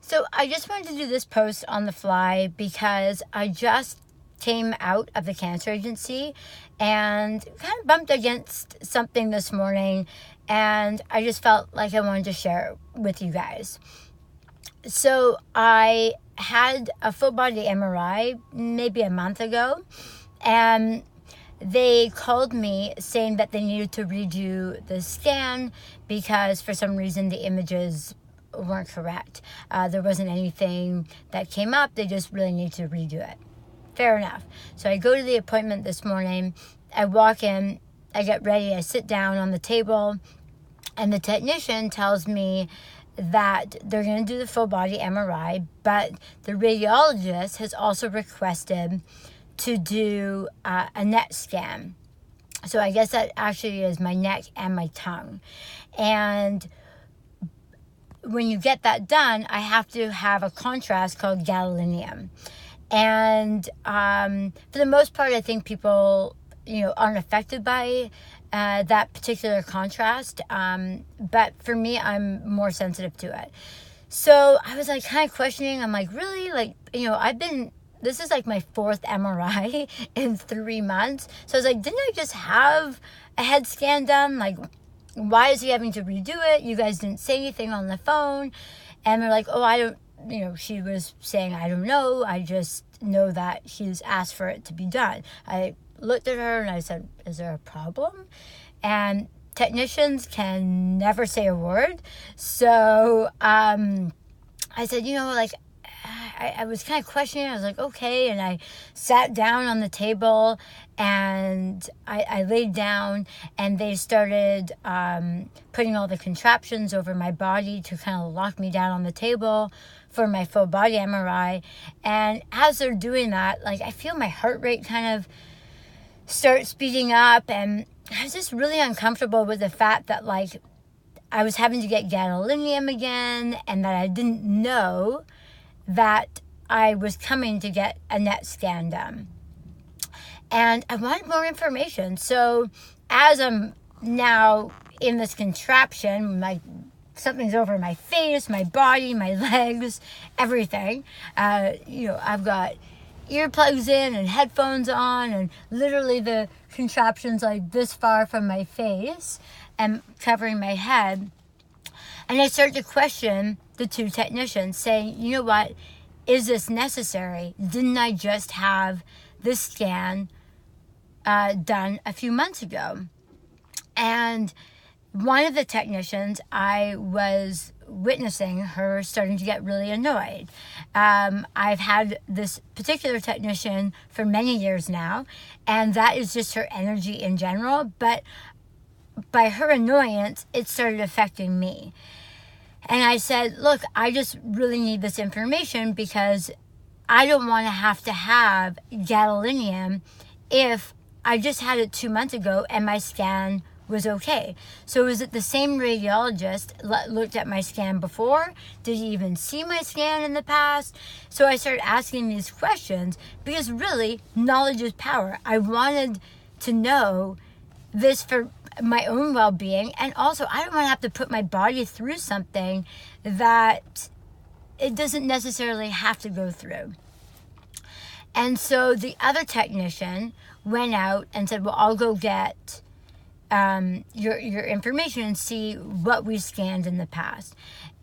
So I just wanted to do this post on the fly because I just came out of the cancer agency and kind of bumped against something this morning, and I just felt like I wanted to share it with you guys. So I had a full body MRI maybe a month ago, and they called me saying that they needed to redo the scan because for some reason the images weren't correct. There wasn't anything that came up. They just really need to redo it. Fair enough. So I go to the appointment this morning. I walk in, I get ready, I sit down on the table, and the technician tells me that they're going to do the full body MRI, but the radiologist has also requested to do a neck scan. So I guess that actually is my neck and my tongue. And when you get that done, I have to have a contrast called gadolinium. And for the most part, I think people, aren't affected by that particular contrast. But for me, I'm more sensitive to it. So I was like kind of questioning. I'm like, really? This is like my 4th MRI in 3 months. So I was like, didn't I just have a head scan done? Like, why is he having to redo it? You guys didn't say anything on the phone. And they're like, oh, I don't, she was saying, I don't know. I just know that he's asked for it to be done. I looked at her and I said, is there a problem? And technicians can never say a word. So I said, I was kind of questioning. I was like, okay. And I sat down on the table and I laid down, and they started putting all the contraptions over my body to kind of lock me down on the table for my full body MRI. And as they're doing that, I feel my heart rate kind of start speeding up. And I was just really uncomfortable with the fact that I was having to get gadolinium again, and that I didn't know that I was coming to get a NET scan done. And I wanted more information. So as I'm now in this contraption, something's over my face, my body, my legs, everything. I've got earplugs in and headphones on, and literally the contraption's this far from my face and covering my head. And I started to question the 2 technicians, saying, you know what, is this necessary? Didn't I just have this scan done a few months ago? And one of the technicians, I was witnessing her starting to get really annoyed. I've had this particular technician for many years now, and that is just her energy in general. But by her annoyance, it started affecting me. And I said, look, I just really need this information because I don't want to have gadolinium if I just had it 2 months ago and my scan was okay. So was it the same radiologist looked at my scan before? Did he even see my scan in the past? So I started asking these questions because really, knowledge is power. I wanted to know this for my own well-being, and also I don't want to have to put my body through something that it doesn't necessarily have to go through. And so the other technician went out and said, well, I'll go get your information and see what we scanned in the past.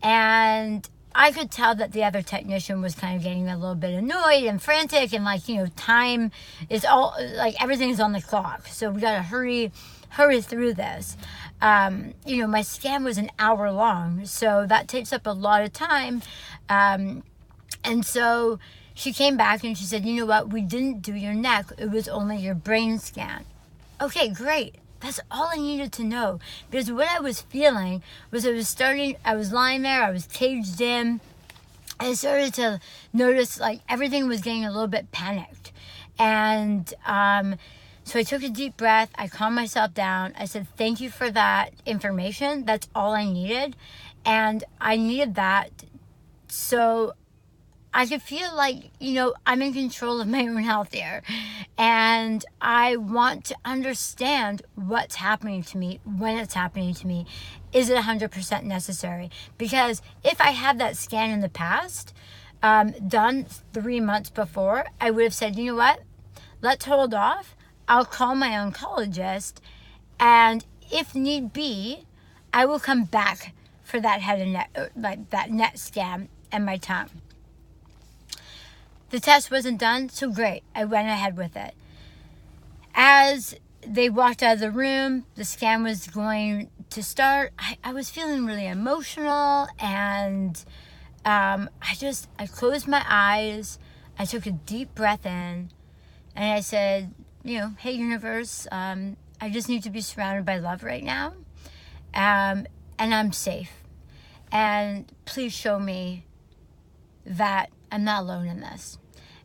And I could tell that the other technician was kind of getting a little bit annoyed and frantic, and time is all, everything's on the clock. So we got to hurry through this. My scan was an hour long, so that takes up a lot of time. And so she came back and she said, you know what, we didn't do your neck. It was only your brain scan. Okay, great. That's all I needed to know. Because what I was feeling was I was lying there, I was caged in. I started to notice everything was getting a little bit panicked. And so I took a deep breath. I calmed myself down. I said, thank you for that information. That's all I needed. And I needed that so I could feel I'm in control of my own health here. And I want to understand what's happening to me, when it's happening to me. is it 100% necessary? Because if I had that scan in the past, done 3 months before, I would have said, you know what? Let's hold off. I'll call my oncologist, and if need be, I will come back for that head and neck, like that neck scan and my tongue. The test wasn't done, so great. I went ahead with it. As they walked out of the room, the scan was going to start. I was feeling really emotional, and I closed my eyes. I took a deep breath in, and I said, hey, universe, I just need to be surrounded by love right now. And I'm safe. And please show me that I'm not alone in this.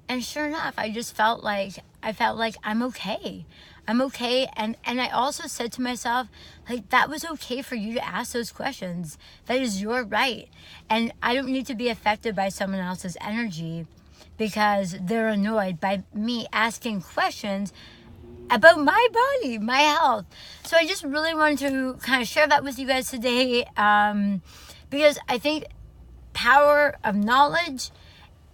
And sure enough, I felt like I'm okay. I'm okay. And I also said to myself, like, that was okay for you to ask those questions. That is your right. And I don't need to be affected by someone else's energy because they're annoyed by me asking questions about my body, my health. So I just really wanted to kind of share that with you guys today, because I think power of knowledge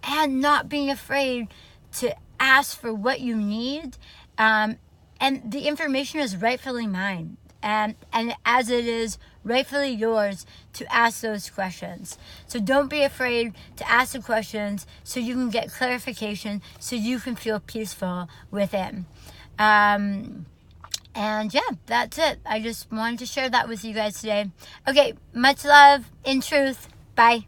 and not being afraid to ask for what you need, and the information is rightfully mine, and as it is rightfully yours to ask those questions. So don't be afraid to ask the questions so you can get clarification, so you can feel peaceful within. And yeah, that's it. I just wanted to share that with you guys today. Okay, much love in truth. Bye.